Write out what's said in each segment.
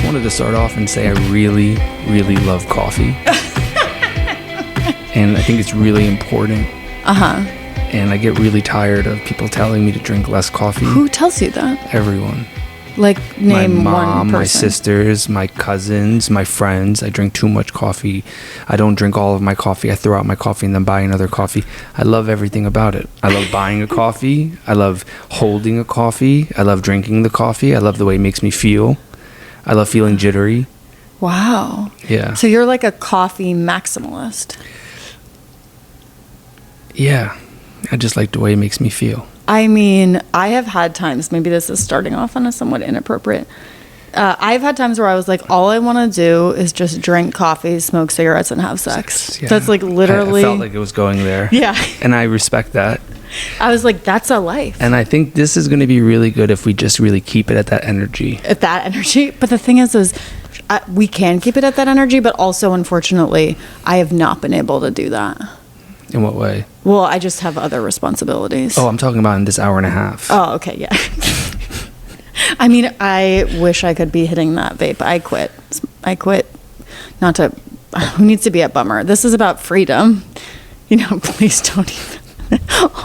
wanted to start off and say I really, really love coffee. And I think it's really important. And I get really tired of people telling me to drink less coffee. Who tells you that? Everyone. Like, name my mom, one person. my sisters, my cousins, my friends. I drink too much coffee. I don't drink all of my coffee. I throw out my coffee and then buy another coffee. I love everything about it. I love buying a coffee. I love holding a coffee. I love drinking the coffee. I love the way it makes me feel. I love feeling jittery. Wow. Yeah. So you're like a coffee maximalist. Yeah. I just like the way it makes me feel. I mean, I have had times, maybe this is starting off on a somewhat inappropriate. I've had times where I was like, all I want to do is just drink coffee, smoke cigarettes, and have sex. Yeah. That's like literally. I felt like it was going there. Yeah. And I respect that. I was like, that's a life. And I think this is going to be really good if we just really keep it at that energy. At that energy. But the thing is we can keep it at that energy, but also, unfortunately, I have not been able to do that. In what way? Well, I just have other responsibilities. Oh, I'm talking about in this hour and a half. Oh, okay, yeah. I mean, I wish I could be hitting that vape. I quit. Not to... Who needs to be a bummer? This is about freedom. You know, please don't even...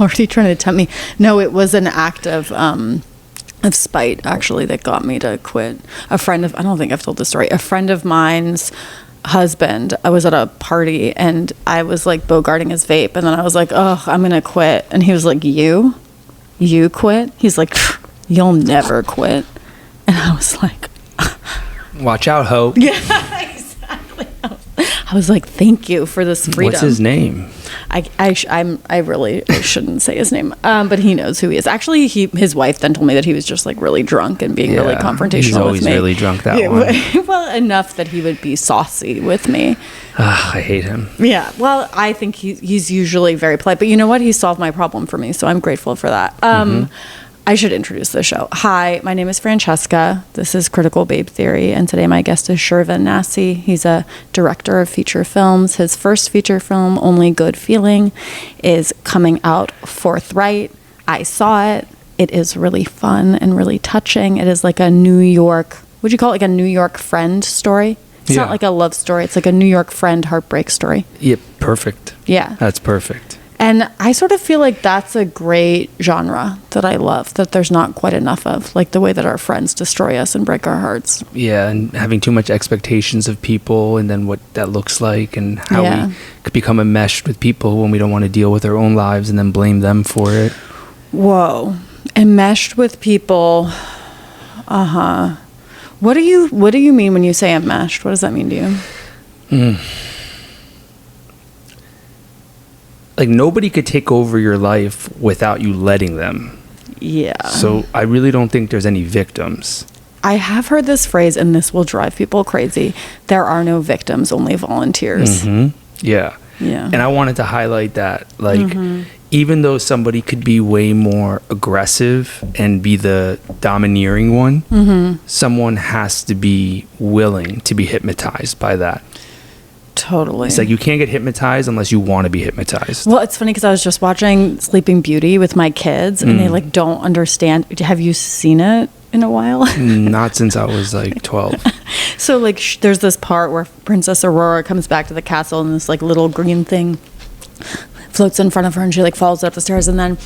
Already trying to tempt me. No, it was an act of spite, actually, that got me to quit. I don't think I've told this story. A friend of mine's husband, I was at a party and I was like bogarting his vape, and then I was like, oh, I'm gonna quit, and he was like, you quit? He's like, you'll never quit. And I was like, watch out, ho. yeah, exactly. I was like, thank you for this freedom. What's his name? I really shouldn't say his name, but he knows who he is. Actually, his wife then told me that he was just like really drunk and being really confrontational with me. He's always really drunk, that one. Well, enough that he would be saucy with me. I hate him. Yeah, well, I think he's usually very polite, but you know what? He solved my problem for me, so I'm grateful for that. I should introduce the show. Hi, my name is Francesca. This is Critical Babe Theory, and today my guest is Shervin Nassi. He's a director of feature films. His first feature film, Only Good Feeling, is coming out forthright. I saw it. It is really fun and really touching. It is like a New York, would you call it like a New York friend story? It's not like a love story. It's like a New York friend heartbreak story. Yeah, perfect. Yeah. That's perfect. And I sort of feel like that's a great genre that I love, that there's not quite enough of, like the way that our friends destroy us and break our hearts. Yeah, and having too much expectations of people, and then what that looks like, and how we could become enmeshed with people when we don't want to deal with our own lives and then blame them for it. Whoa. Enmeshed with people. What do you mean when you say enmeshed? What does that mean to you? Like, nobody could take over your life without you letting them. Yeah. So I really don't think there's any victims. I have heard this phrase, and this will drive people crazy. There are no victims, only volunteers. Yeah. Yeah. And I wanted to highlight that. Like, even though somebody could be way more aggressive and be the domineering one, someone has to be willing to be hypnotized by that. Totally. It's like you can't get hypnotized unless you want to be hypnotized. Well, it's funny because I was just watching Sleeping Beauty with my kids, and they like don't understand. Have you seen it in a while? Not since I was like 12. So like there's this part where Princess Aurora comes back to the castle, and this like little green thing floats in front of her, and she like falls up the stairs, and then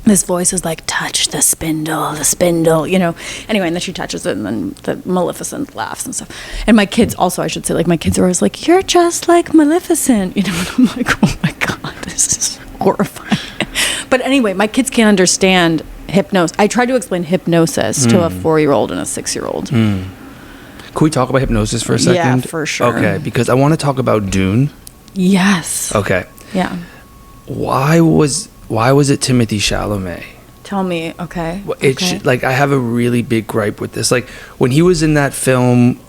this voice is like, touch the spindle, you know. Anyway, and then she touches it, and then the Maleficent laughs and stuff. And my kids also, I should say, like my kids are always like, you're just like Maleficent, you know. And I'm like, oh my God, this is horrifying. But anyway, my kids can't understand hypnosis. I tried to explain hypnosis to a 4-year-old and a 6-year-old. Can we talk about hypnosis for a second? Yeah, for sure. Okay, because I want to talk about Dune. Yes. Okay. Yeah. Why was it Timothée Chalamet? Tell me, okay. Like, I have a really big gripe with this. Like, when he was in that film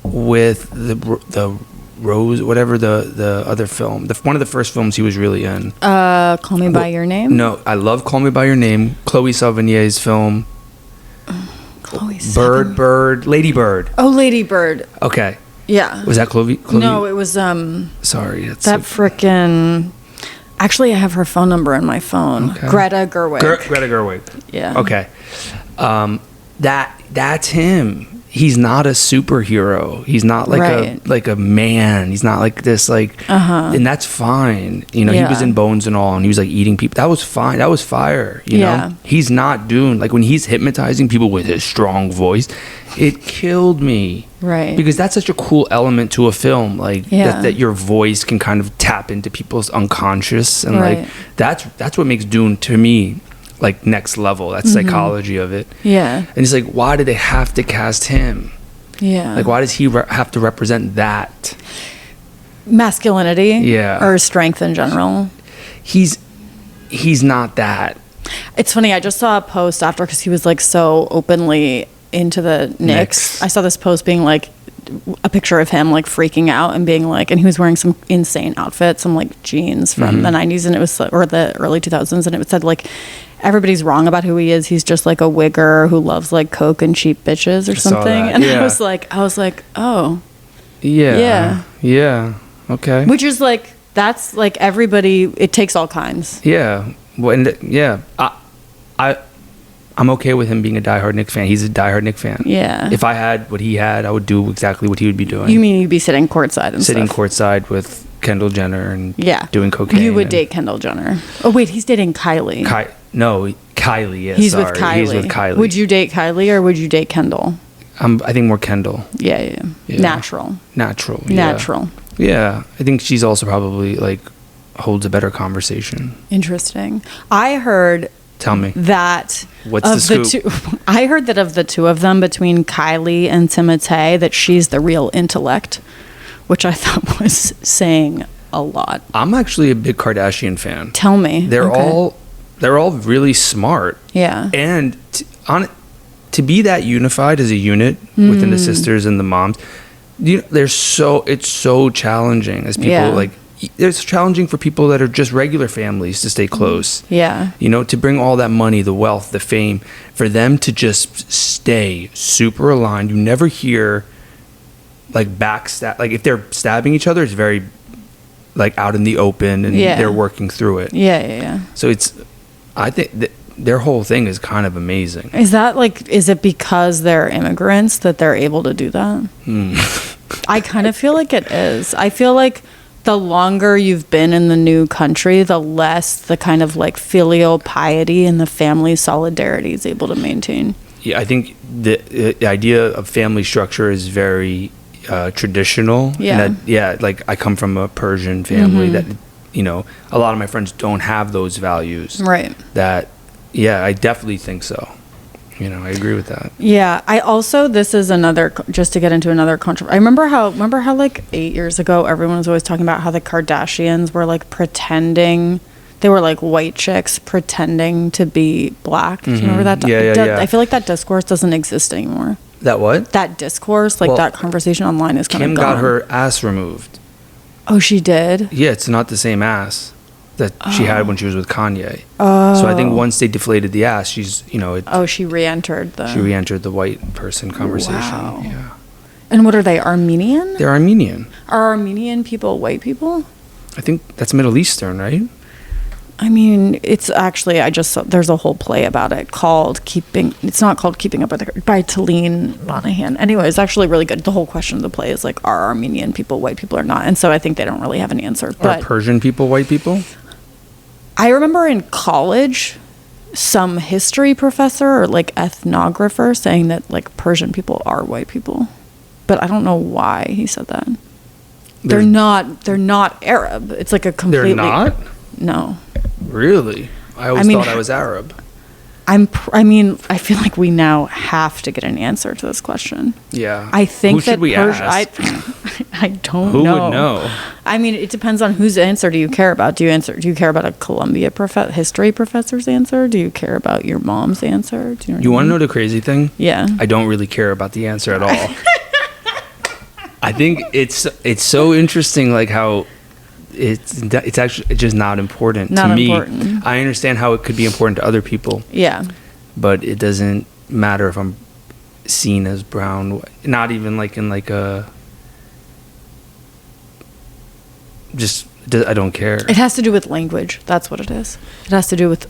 with the Rose, whatever the other film, one of the first films he was really in. Call Me By Your Name? No, I love Call Me By Your Name. Chloe Sevigny's film. Lady Bird. Oh, Lady Bird. Okay. Yeah. Was that Chloe? No, it was Sorry, that frickin'. Actually, I have her phone number in my phone. Okay. Greta Gerwig. Greta Gerwig. Yeah. Okay. That's him. he's not a superhero. He's not like a man. He's not like this and that's fine. You know, he was in Bones and all, and he was like eating people. That was fine. That was fire. You know, he's not doing like when he's hypnotizing people with his strong voice. It killed me. Right. Because that's such a cool element to a film, like that your voice can kind of tap into people's unconscious, and like that's what makes Dune to me like next level. That's psychology of it. And it's like, why do they have to cast him? Like, why does he have to represent that masculinity? Or strength in general? He's not that. It's funny, I just saw a post after, because he was like so openly into the Knicks. I saw this post being like a picture of him like freaking out and being like, and he was wearing some insane outfit, some like jeans from the 90s, and it was, or the early 2000s, and it said like, everybody's wrong about who he is. He's just like a wigger who loves like coke and cheap bitches or something. And I was like, oh, yeah, okay. Which is like, that's like everybody. It takes all kinds. Yeah, well, and I'm okay with him being a diehard Knicks fan. He's a diehard Knicks fan. Yeah. If I had what he had, I would do exactly what he would be doing. You mean you'd be sitting courtside and sitting stuff? courtside with Kendall Jenner and doing cocaine. You would date Kendall Jenner. Oh wait, he's dating Kylie. No, Kylie. Yes, he's with Kylie. He's with Kylie. Would you date Kylie or would you date Kendall? I think more Kendall. Yeah. Natural. Yeah, I think she's also probably like holds a better conversation. Interesting. I heard. Tell me. That what's the scoop? I heard that of the two of them, between Kylie and Timothée, that she's the real intellect, which I thought was saying a lot. I'm actually a big Kardashian fan. Tell me. They're all really smart. Yeah. And to be that unified as a unit within the sisters and the moms, it's so challenging as people like. It's challenging for people that are just regular families to stay close. Yeah. You know, to bring all that money, the wealth, the fame, for them to just stay super aligned. You never hear like backstab. Like if they're stabbing each other, it's very like out in the open, and they're working through it. Yeah. So I think their whole thing is kind of amazing. Is it because they're immigrants that they're able to do that? I kind of feel like it is. I feel like the longer you've been in the new country, the less the kind of like filial piety and the family solidarity is able to maintain. Yeah, I think the idea of family structure is very traditional. Yeah. And like I come from a Persian family that, you know, a lot of my friends don't have those values. Right. That, I definitely think so. You know, I agree with that. Yeah, I also, this is another, just to get into another controversy. Remember how like 8 years ago, everyone was always talking about how the Kardashians were like pretending, they were like white chicks pretending to be black. Do you remember that? Yeah. I feel like that discourse doesn't exist anymore. That what? That discourse, like that conversation online is kind of gone. Kim got her ass removed. Oh, she did? Yeah, it's not the same ass that she had when she was with Kanye. So I think once they deflated the ass, she's, you know... she re-entered the white person conversation. Wow. Yeah. And what are they, Armenian? They're Armenian. Are Armenian people white people? I think that's Middle Eastern, right? I mean, it's actually, there's a whole play about it called it's not called Keeping Up by Talene Monahan. Anyway, it's actually really good. The whole question of the play is like, are Armenian people white people or not? And so I think they don't really have an answer. Are Persian people white people? I remember in college, some history professor or like ethnographer saying that like Persian people are white people, but I don't know why he said that. They're not Arab. It's like a completely... They're not? No. Really? I always thought I was Arab. I feel like we now have to get an answer to this question. Yeah. I think who should we ask? I don't know. Who would know? I mean, it depends on whose answer do you care about. Do you care about a Columbia history professor's answer? Do you care about your mom's answer? Do you want to know the crazy thing? Yeah. I don't really care about the answer at all. I think it's so interesting, like how it's actually just not important to me. I understand how it could be important to other people. Yeah. But it doesn't matter if I'm seen as brown. Not even like in like a... I don't care. It has to do with language. That's what it is. It has to do with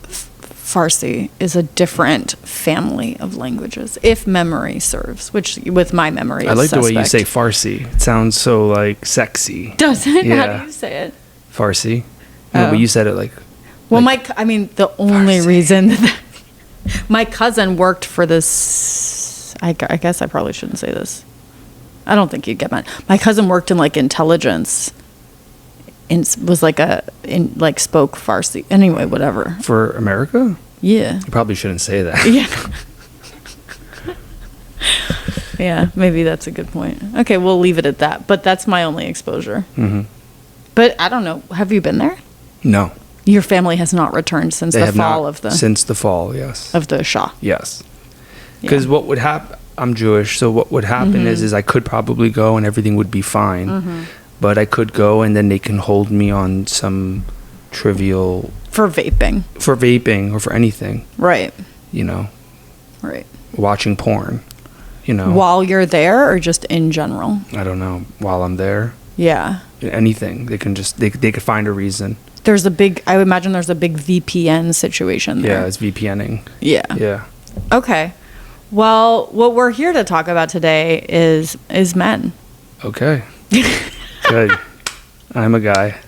Farsi is a different family of languages, if memory serves, which with my memory I is like the way you suspect. say Farsi. It sounds so like sexy. Does it? Yeah. How do you say it? Farsi. No, Oh. but you said it like. Well, like, the only Farsi. reason that my cousin worked for this, I guess I probably shouldn't say this. I don't think you'd get mad. My cousin worked in like intelligence and was like spoke Farsi. Anyway, whatever. for America? Yeah. You probably shouldn't say that. Yeah. Yeah, maybe that's a good point. Okay, we'll leave it at that. But that's my only exposure. Mm-hmm. But I don't know. Have you been there? No. Your family has not returned since They the have fall not, of the since the fall, yes. of the Shah. Yes. Because what would happen, I'm Jewish, so what would happen is I could probably go and everything would be fine. But I could go and then they can hold me on some trivial... For vaping. For vaping or for anything, Right. you know, Right. watching porn, you know. While you're there or just in general? I don't know, while I'm there, Yeah. anything. They can just, they could find a reason. I would imagine there's a big VPN situation there. Yeah, it's VPNing. Yeah. Yeah. Okay. Well, what we're here to talk about today is men. Okay. Good. I'm a guy.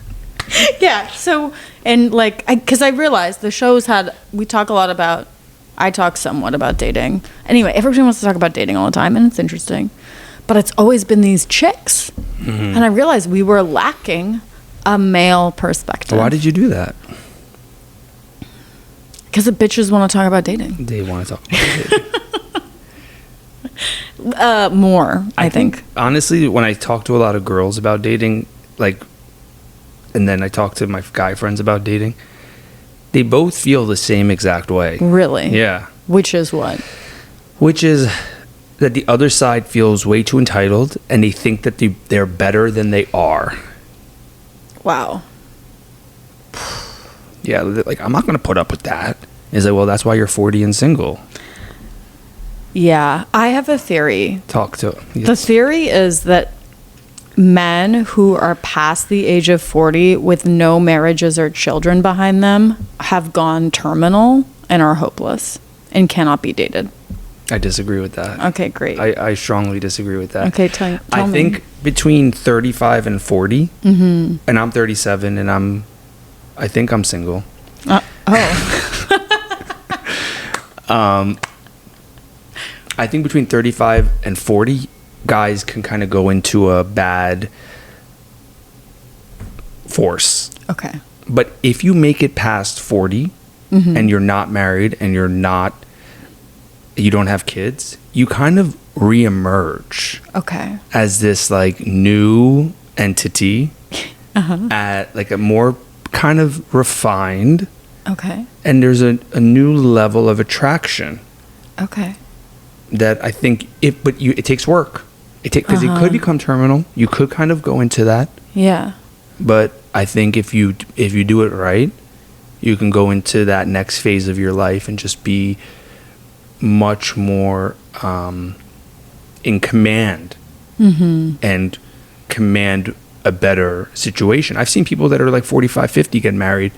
Yeah. So, and like, because I realized the shows we talk a lot about, I talk somewhat about dating. Anyway, everybody wants to talk about dating all the time, and it's interesting. But it's always been these chicks. And I realized we were lacking a male perspective. Why did you do that? Because the bitches want to talk about dating. They want to talk about it. More, I think. Honestly, when I talk to a lot of girls about dating, like, and then I talk to my guy friends about dating, they both feel the same exact way. Really? Yeah. Which is what? Which is that the other side feels way too entitled and they think that they're better than they are. Wow. Yeah, like, I'm not going to put up with that. It's like, well, that's why you're 40 and single. Yeah. I have a theory. Talk to yes. The theory is that men who are past the age of 40 with no marriages or children behind them have gone terminal and are hopeless and cannot be dated. I disagree with that. Okay, great. I strongly disagree with that. Okay, tell I me. think between 35 and 40, and I'm 37, and I think I'm single. I think between 35 and 40, guys can kind of go into a bad force. Okay. But if you make it past 40 and you're not married and you don't have kids, you kind of reemerge Okay. as this like new entity at like a more kind of refined, Okay. and there's a new level of attraction Okay. that I think it takes work. Because it could become terminal. You could kind of go into that. Yeah. But I think if you do it right, you can go into that next phase of your life and just be much more in command and command a better situation. I've seen people that are like 45, 50 get married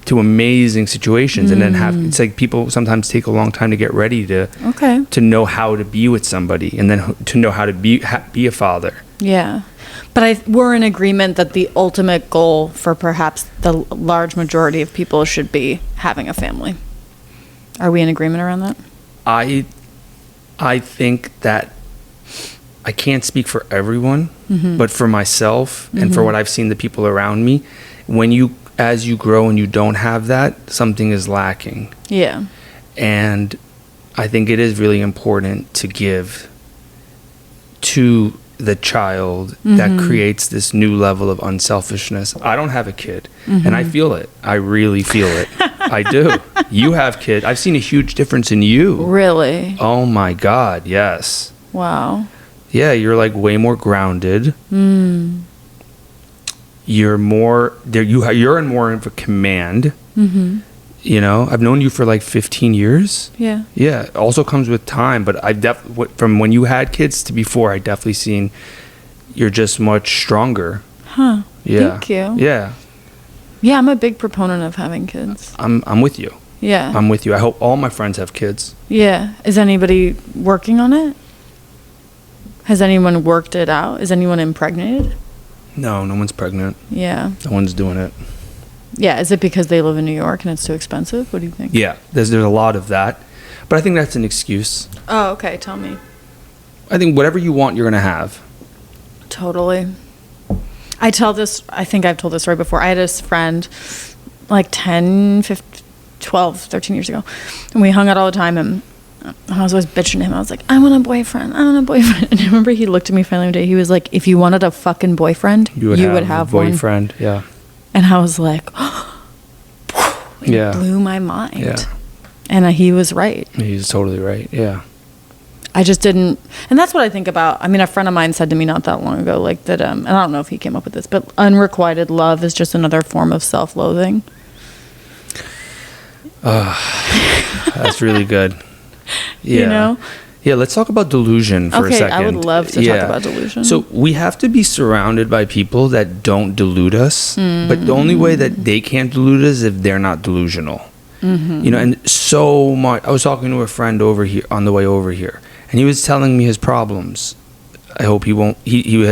to amazing situations and then it's like people sometimes take a long time to get ready to know how to be with somebody and then to know how to be a father. Yeah. But we're in agreement that the ultimate goal for perhaps the large majority of people should be having a family. Are we in agreement around that? I think that I can't speak for everyone, but for myself and for what I've seen the people around me, as you grow and you don't have that, something is lacking. Yeah. And I think it is really important to give to the child that creates this new level of unselfishness. I don't have a kid, and I feel it. I really feel it. I do. You have kids. I've seen a huge difference in you. Really? Oh my God, yes. Wow. Yeah, you're like way more grounded. You're more there. You're in more of a command. You know, I've known you for like 15 years. Yeah. Yeah, it also comes with time, but from when you had kids to before, I definitely seen you're just much stronger. Huh. Yeah. Thank you. Yeah. Yeah, I'm a big proponent of having kids. I'm with you. Yeah. I'm with you. I hope all my friends have kids. Yeah. Is anybody working on it? Has anyone worked it out? Is anyone impregnated? No one's pregnant. Yeah. No one's doing it. Yeah. Is it because they live in New York and it's too expensive? What do you think? Yeah, there's a lot of that. But I think that's an excuse. Oh, okay. Tell me. I think whatever you want, you're going to have. Totally. I think I've told this story before. I had this friend like 10, 15, 12, 13 years ago. And we hung out all the time. And I was always bitching to him. I was like, I want a boyfriend. I want a boyfriend. And I remember he looked at me finally one day. He was like, if you wanted a fucking boyfriend, you would have a boyfriend. One. Yeah. And I was like, yeah. Blew my mind. Yeah. And he was right. He's totally right. Yeah. I just didn't, and that's what I think about. I mean, a friend of mine said to me not that long ago, like that, and I don't know if he came up with this, but unrequited love is just another form of self-loathing. That's really good. Yeah. You know? Yeah, let's talk about delusion for a second. I would love to talk about delusion. So we have to be surrounded by people that don't delude us, but the only way that they can't delude us is if they're not delusional. Mm-hmm. You know, and so much. I was talking to a friend over here on the way over here, and he was telling me his problems. I hope he won't. He's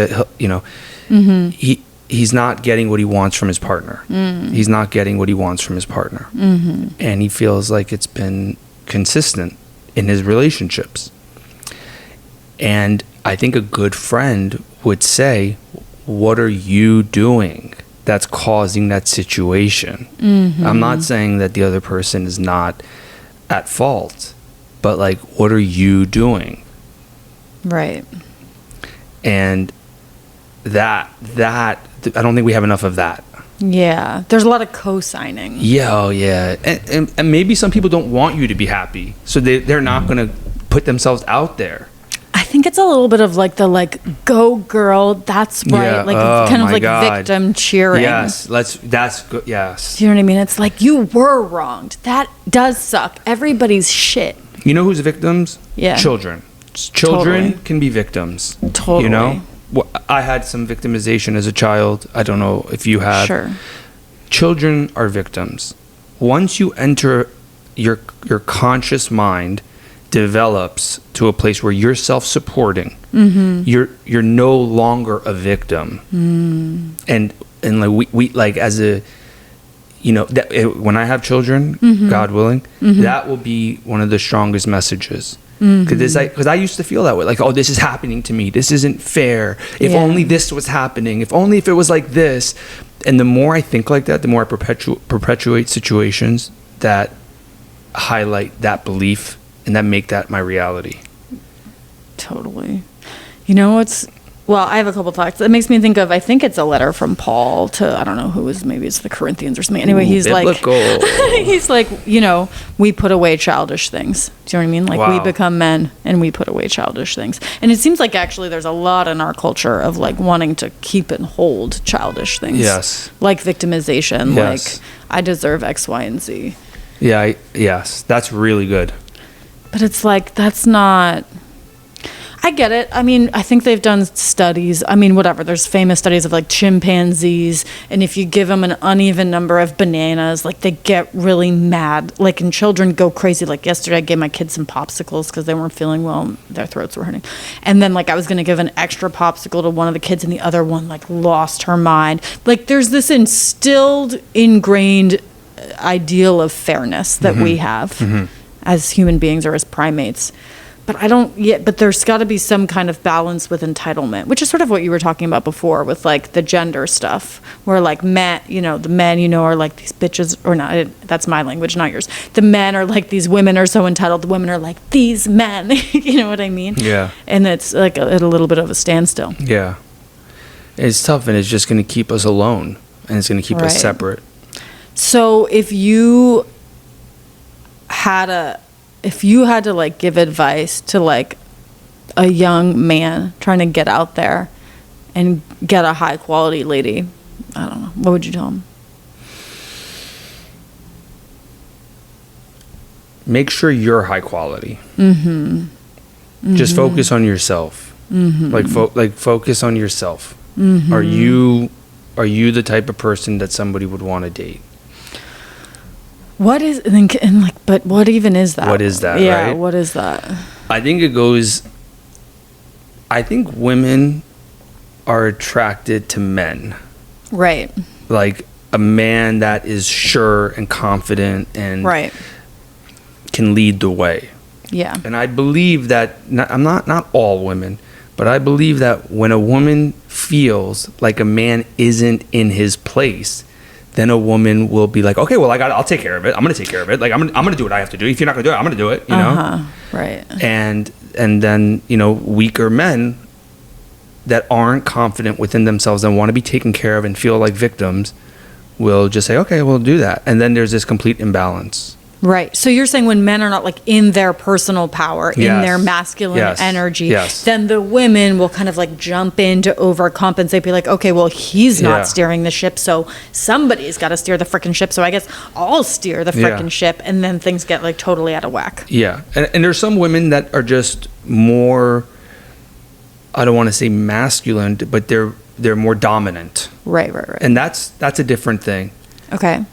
not getting what he wants from his partner. He's not getting what he wants from his partner, and he feels like it's been consistent in his relationships. And I think a good friend would say, "What are you doing that's causing that situation?" I'm not saying that the other person is not at fault, but like, what are you doing? Right. And that I don't think we have enough of that. Yeah. There's a lot of co-signing. Yeah. Oh yeah. And maybe some people don't want you to be happy, so they're not going to put themselves out there. I think it's a little bit of like the go girl, that's right, yeah. Like kind of like God. Victim cheering. Yes, that's good. Yes. Do you know what I mean? It's like, you were wronged. That does suck. Everybody's shit. You know who's victims? Yeah. Children Totally. can be victims. Totally. You know, I had some victimization as a child. I don't know if you have. Sure. Children are victims. Once you enter your conscious mind develops to a place where you're self-supporting, you're no longer a victim. And like we like, as a, you know, when I have children, God willing, that will be one of the strongest messages. Because I used to feel that way, like, oh, this is happening to me, this isn't fair, if only this was happening, if only if it was like this. And the more I think like that, the more I perpetuate situations that highlight that belief and that make that my reality. Totally. You know what's, well, I have a couple thoughts. It makes me think of, I think it's a letter from Paul to, I don't know who is, maybe it's the Corinthians or something. Anyway, he's biblical. He's like, you know, we put away childish things. Do you know what I mean? Like, we become men and we put away childish things. And it seems like actually there's a lot in our culture of like wanting to keep and hold childish things. Yes. Like victimization, yes. Like I deserve X, Y, and Z. Yeah, yes, that's really good. But it's like, that's not, I get it. I mean, I think they've done studies. I mean, whatever. There's famous studies of like chimpanzees, and if you give them an uneven number of bananas, like they get really mad. Like, and children go crazy. Like yesterday, I gave my kids some popsicles because they weren't feeling well. Their throats were hurting. And then like I was going to give an extra popsicle to one of the kids, and the other one like lost her mind. Like there's this ingrained ideal of fairness that we have as human beings or as primates. But but there's got to be some kind of balance with entitlement, which is sort of what you were talking about before with like the gender stuff, where like men, you know, the men, you know, are like these bitches, or not, that's my language, not yours. The men are like, these women are so entitled, the women are like, these men, you know what I mean? Yeah. And it's like at a little bit of a standstill. Yeah. It's tough, and it's just going to keep us alone, and it's going to keep us separate. So if you had to like give advice to like a young man trying to get out there and get a high quality lady, I don't know, what would you tell him? Make sure you're high quality. Just focus on yourself. Like focus on yourself. Are you the type of person that somebody would want to date? What is, and like, but what even is that? What is that, Yeah, right? what is that? I think women are attracted to men. Right. Like a man that is sure and confident and Right. can lead the way. Yeah. And I believe that, not all women, but I believe that when a woman feels like a man isn't in his place, then a woman will be like, okay, well, I'll take care of it. I'm going to take care of it. Like, I'm going to do what I have to do. If you're not going to do it, I'm going to do it, you know? Right. And then, weaker men that aren't confident within themselves and want to be taken care of and feel like victims will just say, okay, we'll do that. And then there's this complete imbalance. Right. So you're saying when men are not like in their personal power, in their masculine energy, then the women will kind of like jump in to overcompensate, be like, okay, well, he's not steering the ship, so somebody's got to steer the frickin' ship. So I guess I'll steer the frickin' ship. And then things get like totally out of whack. Yeah. And there's some women that are just more, I don't want to say masculine, but they're more dominant. Right. And that's a different thing. Okay.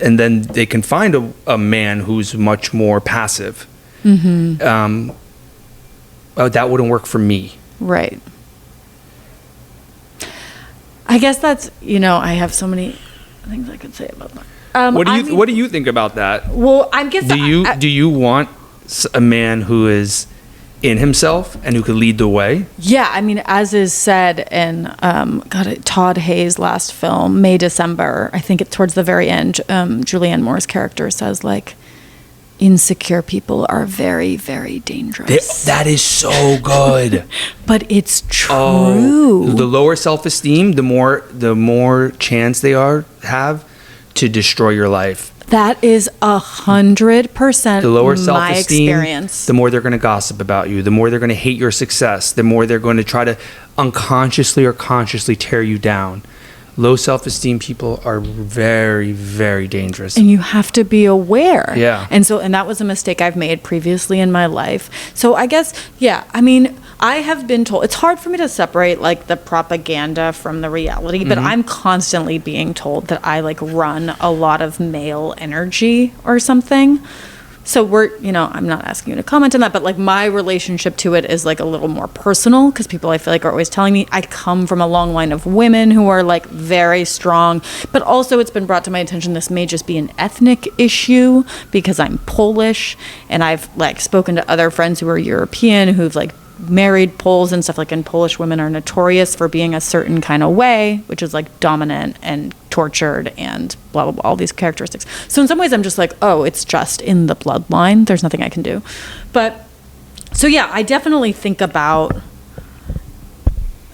And then they can find a man who's much more passive. Mm-hmm. That wouldn't work for me. Right. I guess that's, I have so many things I could say about that. What do you think about that? Well, I guess do you want a man who is in himself and who could lead the way? Yeah, as is said in Todd Hayes' last film, May December, I think towards the very end, Julianne Moore's character says, like, insecure people are very, very dangerous. That is so good. But it's true. The lower self-esteem, the more chance they have to destroy your life. That is 100% the lower my self-esteem, experience. The more they're going to gossip about you, the more they're going to hate your success, the more they're going to try to unconsciously or consciously tear you down. Low self-esteem people are very, very dangerous. And you have to be aware. Yeah. And that was a mistake I've made previously in my life. So I guess, I have been told, it's hard for me to separate like the propaganda from the reality, but I'm constantly being told that I like run a lot of male energy or something. So I'm not asking you to comment on that, but like my relationship to it is like a little more personal because people I feel like are always telling me I come from a long line of women who are like very strong, but also it's been brought to my attention this may just be an ethnic issue because I'm Polish and I've like spoken to other friends who are European who've like married Poles and stuff, like, and Polish women are notorious for being a certain kind of way, which is like dominant and tortured and blah blah blah, all these characteristics. So in some ways I'm just like, oh, it's just in the bloodline, there's nothing I can do. But so I definitely think about,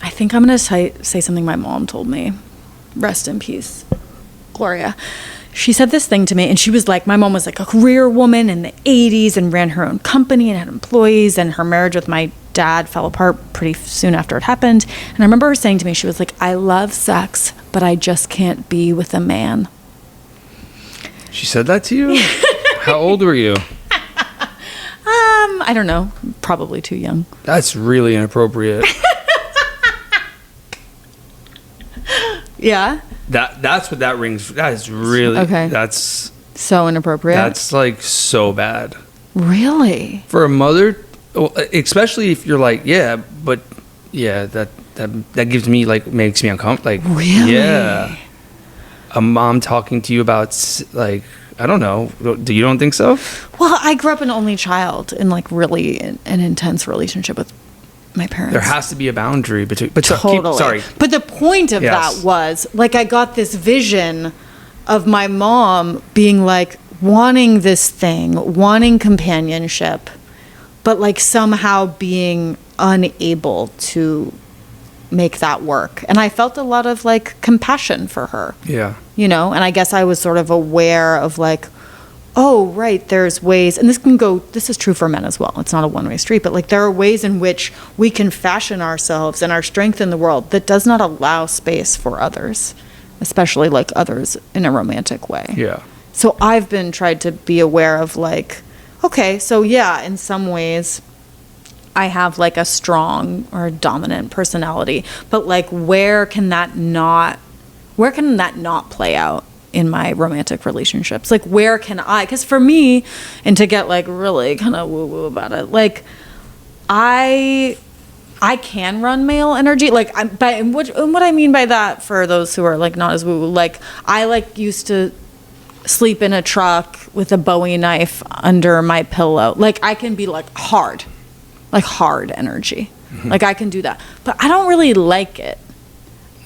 I think I'm gonna say something my mom told me, rest in peace Gloria. She said this thing to me, and she was like, my mom was like a career woman in the 80s and ran her own company and had employees, and her marriage with my dad fell apart pretty soon after it happened. And I remember her saying to me, she was like, I love sex, but I just can't be with a man. She said that to you? How old were you? I don't know, probably too young. That's really inappropriate. Yeah? That's what that rings. That is really okay. That's so inappropriate. That's like so bad. Really? For a mother, especially if you're like, that gives me like, makes me uncomfortable. Like, really? Yeah. A mom talking to you about like, I don't know. You don't think so? Well, I grew up an only child in like really an intense relationship with my parents. There has to be a boundary between. But totally. Sorry. But the point of that was like I got this vision of my mom being like wanting this thing, wanting companionship, but like somehow being unable to make that work. And I felt a lot of like compassion for her. Yeah. And I guess I was sort of aware of like, oh, right, there's ways, and this is true for men as well. It's not a one-way street, but like there are ways in which we can fashion ourselves and our strength in the world that does not allow space for others, especially like others in a romantic way. Yeah. So I've been tried to be aware of like, okay, so in some ways I have like a strong or a dominant personality, but like where can that not play out in my romantic relationships. Like, where can I, because for me, and to get like really kind of woo woo about it, like I can run male energy. Like, and what I mean by that, for those who are like not as woo woo, like I like used to sleep in a truck with a Bowie knife under my pillow. Like, I can be like hard energy. Like, I can do that, but I don't really like it.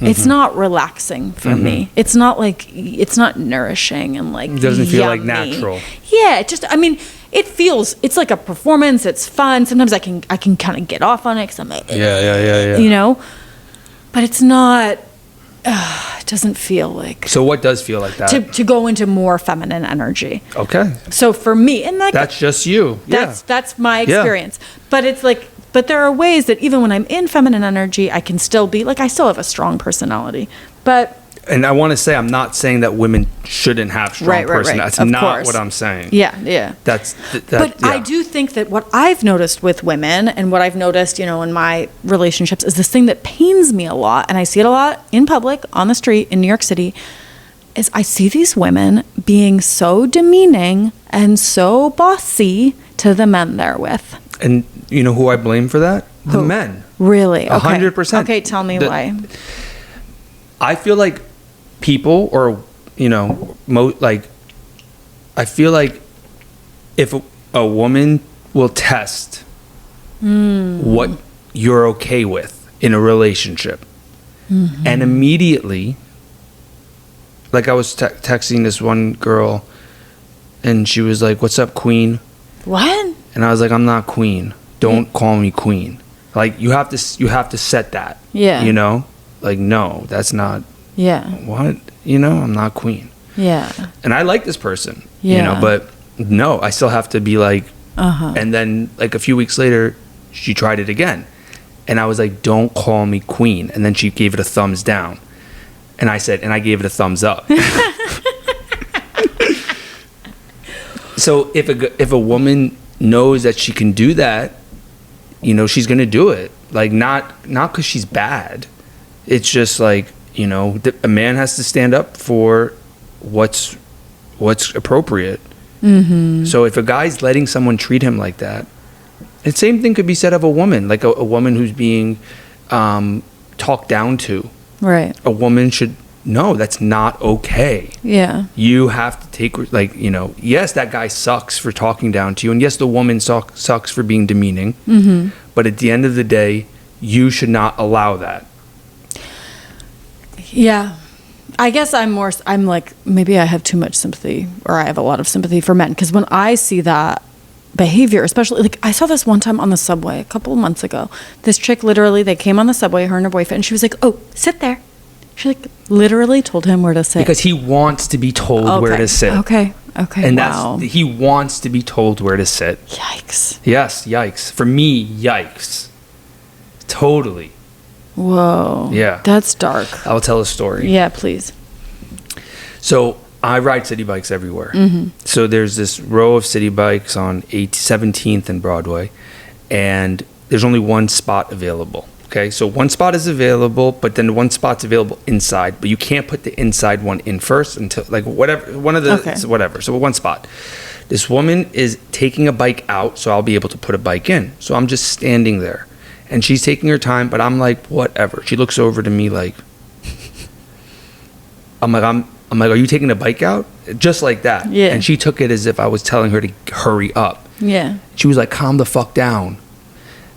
It's not relaxing for me. It's not like, it's not nourishing and like it doesn't feel like yummy. natural. Yeah, it just, I mean, it feels, it's like a performance. It's fun. Sometimes I can kind of get off on it because I'm like, Yeah. you know, but it's not, it doesn't feel like. So what does feel like that? To go into more feminine energy. Okay. So for me, and like, That's just you. that's my experience. But it's like, but there are ways that even when I'm in feminine energy, I can still be like, I still have a strong personality. But And I want to say, I'm not saying that women shouldn't have strong personality. That's not what I'm saying. Yeah. But I do think that what I've noticed with women, and what I've noticed, you know, in my relationships, is this thing that pains me a lot, and I see it a lot in public, on the street, in New York City, is I see these women being so demeaning and so bossy to the men they're with. And you know who I blame for that? The men. Really? Okay. 100%. Okay, tell me why. I feel like people, or you know, I feel like if a woman will test what you're okay with in a relationship, and immediately, like I was texting this one girl, and she was like, "What's up, queen?" What? And I was like, "I'm not queen. Don't call me queen." Like, you have to set that. Yeah. You know, like, no, that's not. Yeah. What? You know, I'm not queen. Yeah. And I like this person. Yeah. You know, but no, I still have to be like. And then like a few weeks later, she tried it again, and I was like, "Don't call me queen." And then she gave it a thumbs down, and I said, and I gave it a thumbs up. So if a woman knows that she can do that, you know, she's gonna do it. Like, not because she's bad. It's just like, you know, a man has to stand up for what's appropriate. So if a guy's letting someone treat him like that, the same thing could be said of a woman. Like a woman who's being talked down to. Right. A woman should know that's not okay. Yeah. You have to take, like, you know, yes, that guy sucks for talking down to you, and yes, the woman sucks for being demeaning. But at the end of the day, you should not allow that. Yeah. I guess I'm like, maybe I have too much sympathy, or I have a lot of sympathy for men, because when I see that behavior, especially, like, I saw this one time on the subway a couple of months ago. This chick, literally, they came on the subway, her and her boyfriend, and she was like, "Oh, sit there." She like literally told him where to sit. Because he wants to be told where to sit. Okay. And he wants to be told where to sit. Yikes. Yes, yikes. For me, yikes. Totally. Whoa. Yeah. That's dark. I'll tell a story. Yeah, please. So I ride city bikes everywhere. So there's this row of city bikes on 17th and Broadway, and there's only one spot available. Okay, so one spot is available, but then one spot's available inside, but you can't put the inside one in first until, like, whatever, one of the, whatever. So one spot. This woman is taking a bike out, so I'll be able to put a bike in. So I'm just standing there, and she's taking her time, but I'm like, whatever. She looks over to me like, I'm like, are you taking a bike out? Just like that. Yeah. And she took it as if I was telling her to hurry up. Yeah. She was like, calm the fuck down.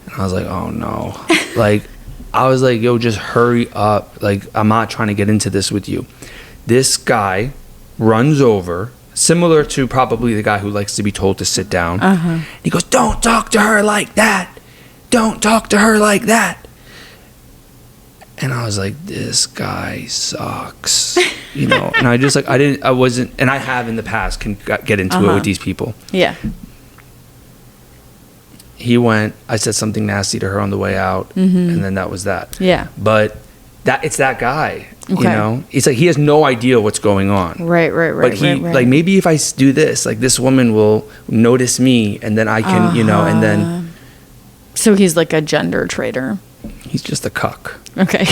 And I was like, oh no. Like, I was like, yo, just hurry up. Like, I'm not trying to get into this with you. This guy runs over, similar to probably the guy who likes to be told to sit down. He goes, don't talk to her like that. Don't talk to her like that. And I was like, this guy sucks. You know, and and I have in the past can get into it with these people. Yeah. He went, I said something nasty to her on the way out, and then that was that. Yeah. But it's that guy, you know? It's like he has no idea what's going on. Right. But he, like, maybe if I do this, like, this woman will notice me, and then I can, you know, and then... So he's like a gender traitor. He's just a cuck. Okay.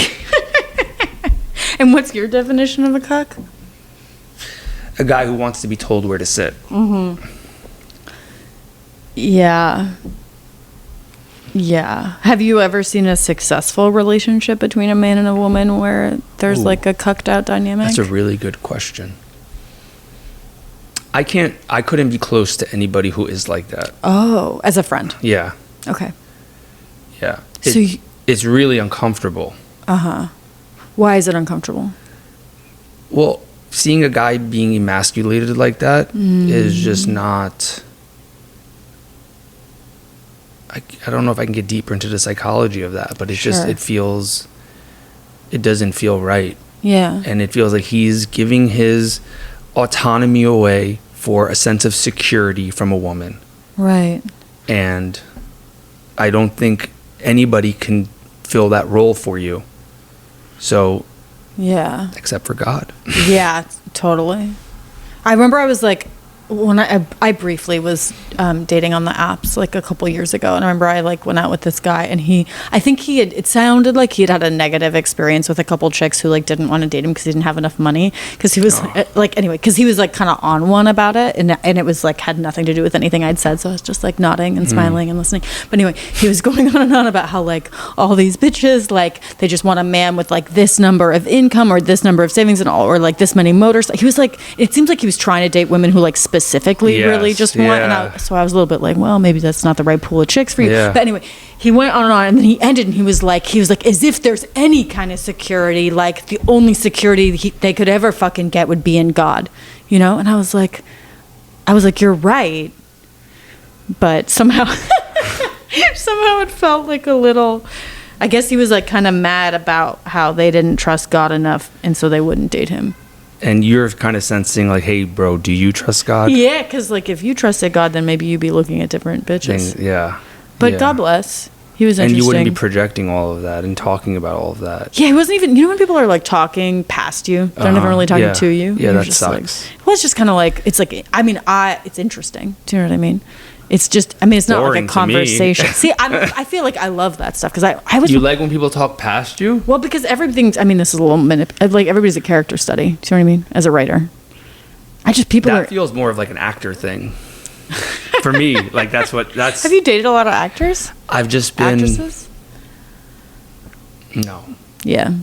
And what's your definition of a cuck? a guy who wants to be told where to sit. Yeah. Yeah. Have you ever seen a successful relationship between a man and a woman where there's like a cucked out dynamic? That's a really good question. I couldn't be close to anybody who is like that. Oh, as a friend. Yeah. Okay. Yeah. So it's really uncomfortable. Why is it uncomfortable? Well, seeing a guy being emasculated like that is just not... I don't know if I can get deeper into the psychology of that, but it's just, it doesn't feel right. Yeah. And it feels like he's giving his autonomy away for a sense of security from a woman. Right. And I don't think anybody can fill that role for you. So, yeah. except for God. Yeah, totally. I remember I was like, when I briefly was dating on the apps like a couple years ago, and I remember I like went out with this guy, and it sounded like he had a negative experience with a couple chicks who like didn't want to date him because he didn't have enough money, because he was because he was like kind of on one about it, and it was like had nothing to do with anything I'd said, so I was just like nodding and smiling and listening. But anyway, he was going on and on about how like all these bitches like they just want a man with like this number of income or this number of savings and all, or like this many motors. He was like, it seems like he was trying to date women who like specifically really just want, and so I was a little bit like, well, maybe that's not the right pool of chicks for you. But anyway, he went on and on, and then he ended, and he was like as if there's any kind of security, like the only security they could ever fucking get would be in God, you know? And I was like, you're right, but somehow it felt like a little, I guess he was like kind of mad about how they didn't trust God enough, and so they wouldn't date him. And you're kind of sensing like, hey, bro, do you trust God? Yeah, because like if you trusted God, then maybe you'd be looking at different bitches. But God bless. He was interesting. And you wouldn't be projecting all of that and talking about all of that. Yeah, he wasn't even, you know when people are like talking past you? They're never really talking to you? Yeah, that just sucks. Like, well, it's just kind of like, it's like, it's interesting. Do you know what I mean? It's just, it's not boring like a conversation. See, I feel like I love that stuff because I was. You like when people talk past you? Well, because everything's, this is a little like everybody's a character study. Do you know what I mean? As a writer. That feels more of like an actor thing. For me, like that's. Have you dated a lot of actors? I've just been. Actresses? No. Yeah.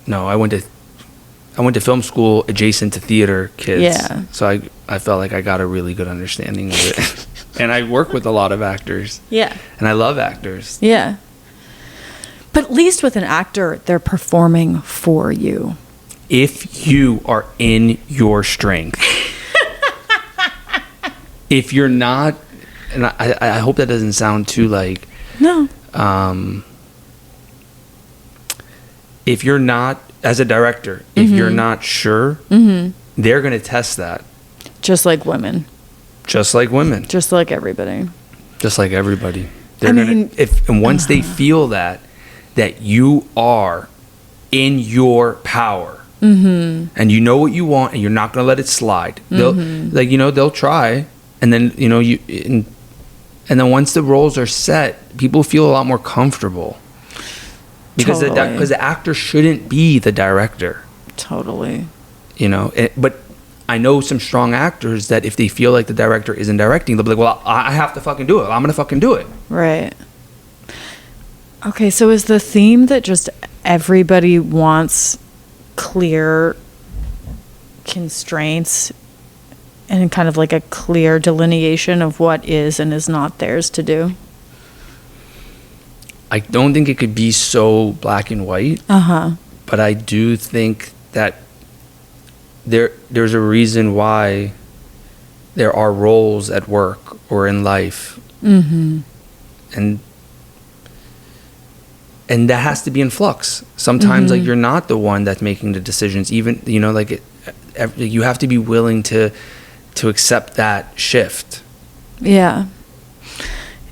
No, I went to film school adjacent to theater kids. Yeah. So I felt like I got a really good understanding of it. And I work with a lot of actors. Yeah. And I love actors. Yeah. But at least with an actor, they're performing for you. If you are in your strength. If you're not, and I hope that doesn't sound too like... No. If you're not, as a director, if you're not sure, they're going to test that. Just like women. Just like women. Just like everybody. Just like everybody. They're once they feel that you are in your power, and you know what you want, and you're not going to let it slide. They'll try, and then and then once the roles are set, people feel a lot more comfortable because the actor shouldn't be the director. Totally. But I know some strong actors that if they feel like the director isn't directing, they'll be like, well, I have to fucking do it. I'm going to fucking do it. Right. Okay, so is the theme that just everybody wants clear constraints and kind of like a clear delineation of what is and is not theirs to do? I don't think it could be so black and white. But I do think that there's a reason why there are roles at work or in life, and that has to be in flux. Sometimes like you're not the one that's making the decisions, even you have to be willing to accept that shift. Yeah.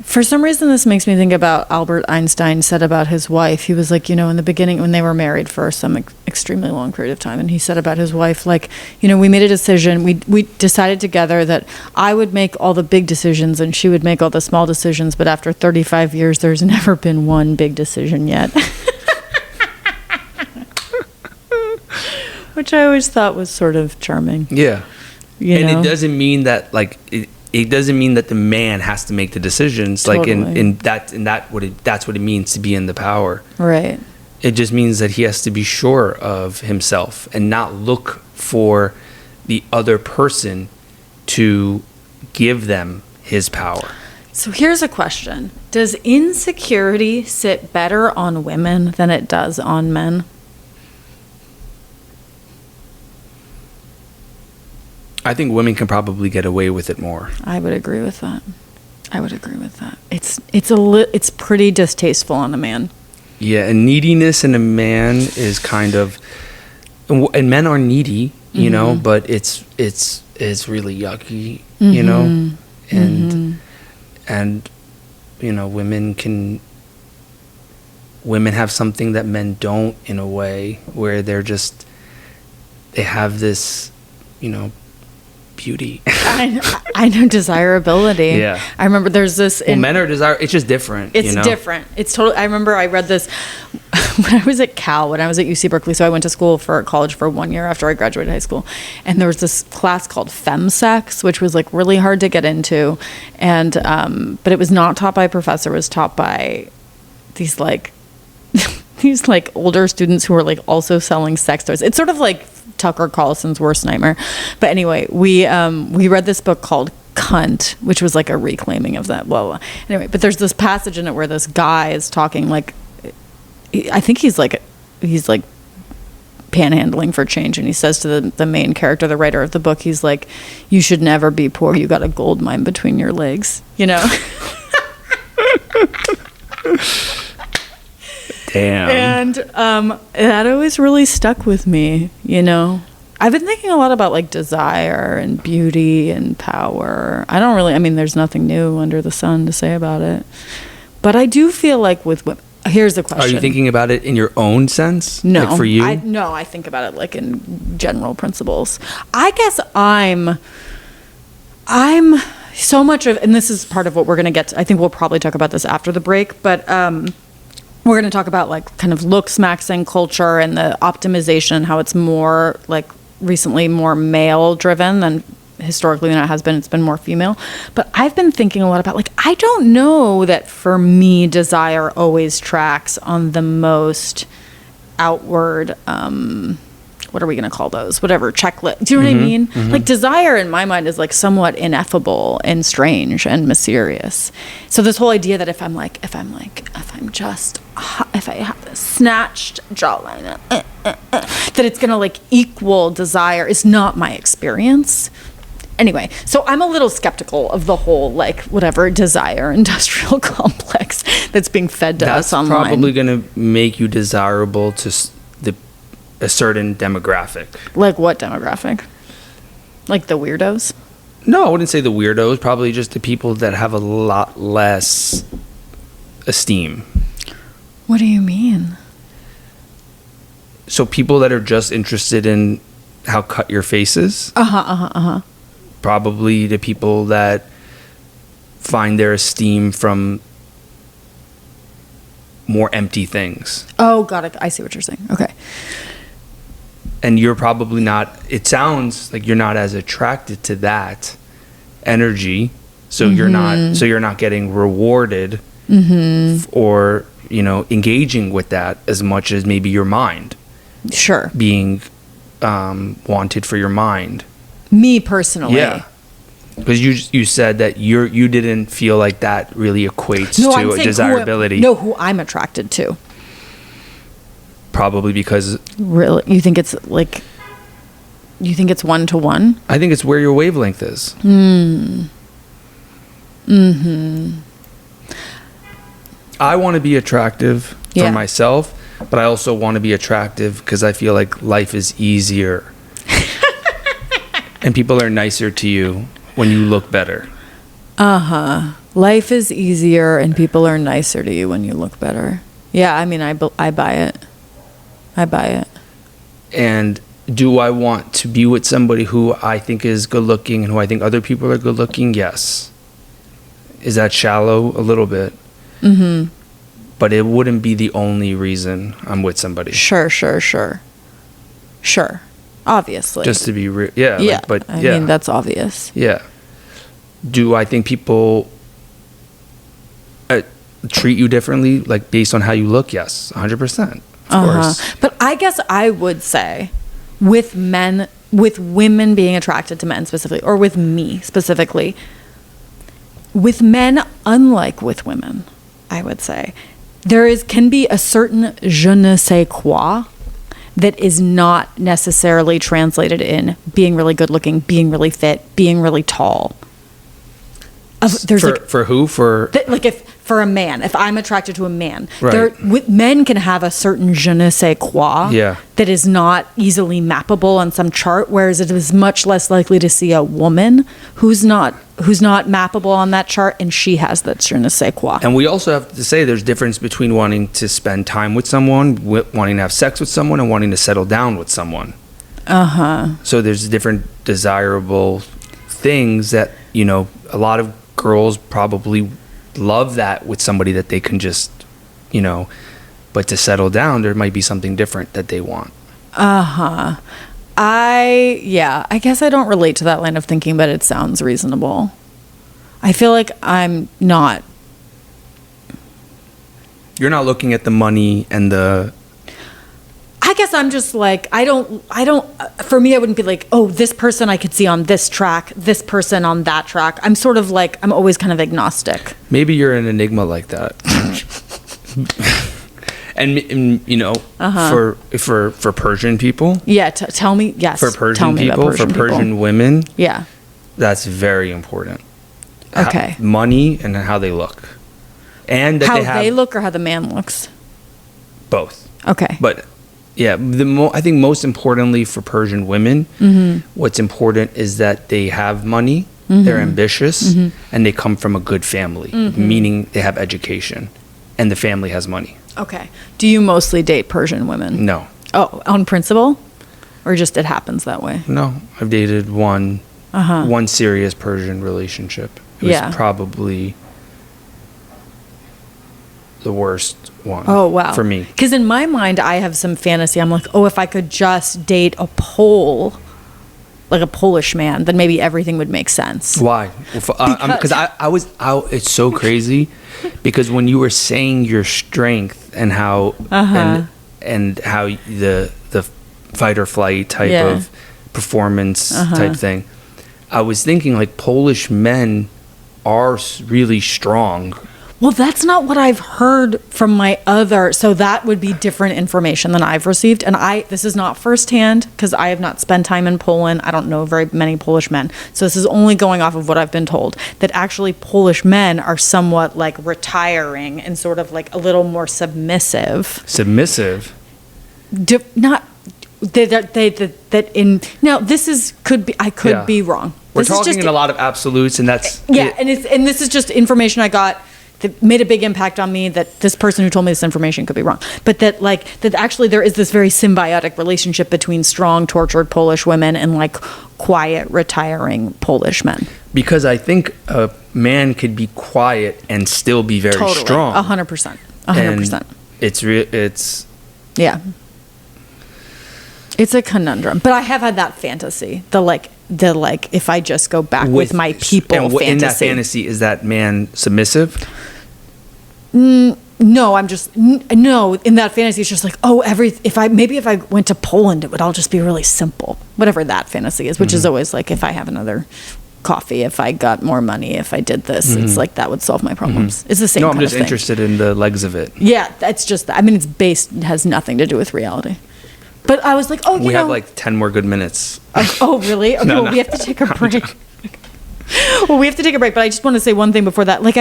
For some reason, this makes me think about Albert Einstein said about his wife. He was like, in the beginning when they were married for some extremely long period of time, and he said about his wife, like, we made a decision. We decided together that I would make all the big decisions and she would make all the small decisions. But after 35 years, there's never been one big decision yet. Which I always thought was sort of charming. Yeah. You know? it doesn't mean that like it doesn't mean that the man has to make the decisions. Totally. Like that's what it means to be in the power. Right. It just means that he has to be sure of himself and not look for the other person to give them his power. So here's a question. Does insecurity sit better on women than it does on men? I think women can probably get away with it more. I would agree with that. It's pretty distasteful on a man. Yeah, and neediness in a man is kind of, and men are needy, you know, but it's really yucky, you know, and you know, women have something that men don't, in a way, where they have this, you know, beauty. I know, desirability. Yeah. I remember there's this. Men are it's just different. It's you know? different. It's totally. I remember I read this when I was at Cal, when I was at UC Berkeley. So I went to school for college for 1 year after I graduated high school, and there was this class called femsex, which was like really hard to get into, and but it was not taught by a professor. It was taught by these like these like older students who were like also selling sex toys. It's sort of like Tucker Carlson's worst nightmare. But anyway, we read this book called Cunt, which was like a reclaiming of that. Well, anyway, but there's this passage in it where this guy is talking like, I think he's like panhandling for change, and he says to the main character, the writer of the book, he's like, you should never be poor, you got a gold mine between your legs, you know. Damn. And that always really stuck with me, you know. I've been thinking a lot about like desire and beauty and power. I mean, there's nothing new under the sun to say about it. But I do feel like with women, here's the question. Are you thinking about it in your own sense? No. Like for you? I think about it like in general principles. I guess I'm so much of, and this is part of what we're going to get to, I think we'll probably talk about this after the break, but we're going to talk about like kind of looksmaxxing culture and the optimization, how it's more like recently more male driven than historically than it has been. It's been more female. But I've been thinking a lot about like, I don't know that for me desire always tracks on the most outward what are we going to call those? Whatever, checklist. Do you know what I mean? Like desire in my mind is like somewhat ineffable and strange and mysterious. So this whole idea that if I have a snatched jawline, that it's going to like equal desire is not my experience. Anyway, so I'm a little skeptical of the whole like whatever desire industrial complex that's being fed to us online. That's probably going to make you desirable to a certain demographic. Like what demographic? Like the weirdos? No, I wouldn't say the weirdos. Probably just the people that have a lot less esteem. What do you mean? So people that are just interested in how cut your face is. Probably the people that find their esteem from more empty things. Oh, got it. I see what you're saying. Okay. And you're probably not, it sounds like you're not as attracted to that energy. So you're not getting rewarded or, you know, engaging with that as much as maybe your mind. Sure. Being wanted for your mind. Me personally. Yeah. Because you said that you didn't feel like that really equates to a desirability. Who I'm attracted to. Probably because... Really? You think it's like... You think it's 1-to-1? I think it's where your wavelength is. I want to be attractive for myself, but I also want to be attractive because I feel like life is easier. And people are nicer to you when you look better. Life is easier and people are nicer to you when you look better. Yeah, I mean, I buy it. I buy it. And do I want to be with somebody who I think is good looking and who I think other people are good looking? Yes. Is that shallow? A little bit. But it wouldn't be the only reason I'm with somebody. Sure. Obviously. Just to be real. Yeah. Yeah. Like, but I yeah. mean, that's obvious. Yeah. Do I think people treat you differently, like based on how you look? Yes, 100%. Of course. But I guess I would say with women being attracted to men specifically, or with me specifically, with men, unlike with women, I would say, can be a certain je ne sais quoi that is not necessarily translated in being really good looking, being really fit, being really tall. For who? For a man, if I'm attracted to a man, right. Men can have a certain je ne sais quoi that is not easily mappable on some chart, whereas it is much less likely to see a woman who's not mappable on that chart, and she has that je ne sais quoi. And we also have to say there's difference between wanting to spend time with someone, wanting to have sex with someone, and wanting to settle down with someone. So there's different desirable things that, a lot of girls probably love that with somebody that they can just, but to settle down, there might be something different that they want. I guess I don't relate to that line of thinking, but it sounds reasonable. I feel like I'm not. You're not looking at the money and the. I guess I'm just like, I don't, for me, I wouldn't be like, oh, this person I could see on this track, this person on that track. I'm sort of like, I'm always kind of agnostic. Maybe you're an enigma like that. for Persian people. Yeah. Tell me. Yes. For Persian people, for Persian women. Yeah. That's very important. Okay. Money and how they look. And that how they look or how the man looks? Both. Okay. But yeah, I think most importantly for Persian women, what's important is that they have money, they're ambitious, and they come from a good family, meaning they have education, and the family has money. Okay. Do you mostly date Persian women? No. Oh, on principle? Or just it happens that way? No. I've dated one serious Persian relationship. It was probably the worst one. Oh, wow. For me. Because in my mind, I have some fantasy. I'm like, oh, if I could just date a Pole, like a Polish man, then maybe everything would make sense. Why? Because I was out. It's so crazy because when you were saying your strength and how and how the fight or flight type of performance type thing, I was thinking like Polish men are really strong. Well, that's not what I've heard from so that would be different information than I've received. And this is not firsthand because I have not spent time in Poland. I don't know very many Polish men. So this is only going off of what I've been told, that actually Polish men are somewhat like retiring and sort of like a little more submissive. Submissive? Now this could be wrong. We're talking in a lot of absolutes, and that's and this is just information I got that made a big impact on me, that this person who told me this information could be wrong, but that actually there is this very symbiotic relationship between strong, tortured Polish women and like quiet, retiring Polish men. Because I think a man could be quiet and still be very strong. 100%. 100%. It's it's a conundrum, but I have had that fantasy. The if I just go back with my people fantasy. In that fantasy, is that man submissive? No, I'm just no. In that fantasy, it's just like, oh, if I went to Poland, it would all just be really simple. Whatever that fantasy is, which is always like, if I have another coffee, if I got more money, if I did this, it's like that would solve my problems. It's the same. No, I'm just interested in the legs of it. Yeah, that's just. I mean, it has nothing to do with reality. But I was like, oh, we have like 10 more good minutes. Oh, really? Okay, we have to take a break. Well, we have to take a break, but I just want to say one thing before that. Like,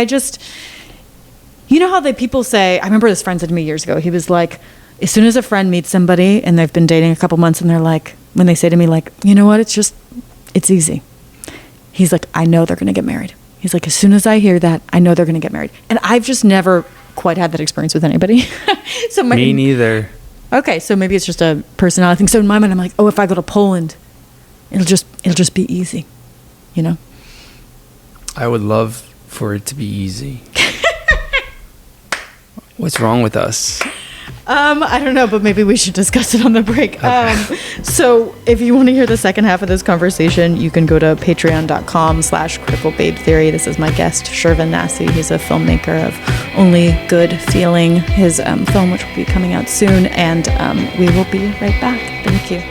you know how people say, I remember this friend said to me years ago, he was like, as soon as a friend meets somebody and they've been dating a couple months and they're like, when they say to me like, you know what, it's easy. He's like, I know they're going to get married. He's like, as soon as I hear that, I know they're going to get married. And I've just never quite had that experience with anybody. Me neither. Okay, so maybe it's just a personality thing. So in my mind, I'm like, oh, if I go to Poland, it'll just be easy, you know? I would love for it to be easy. What's wrong with us? I don't know, but maybe we should discuss it on the break. Okay. So if you want to hear the second half of this conversation, you can go to patreon.com/criticalbabetheory. This is my guest, Shervin Nassi. He's a filmmaker of Only Good Feeling, his film, which will be coming out soon. And we will be right back. Thank you.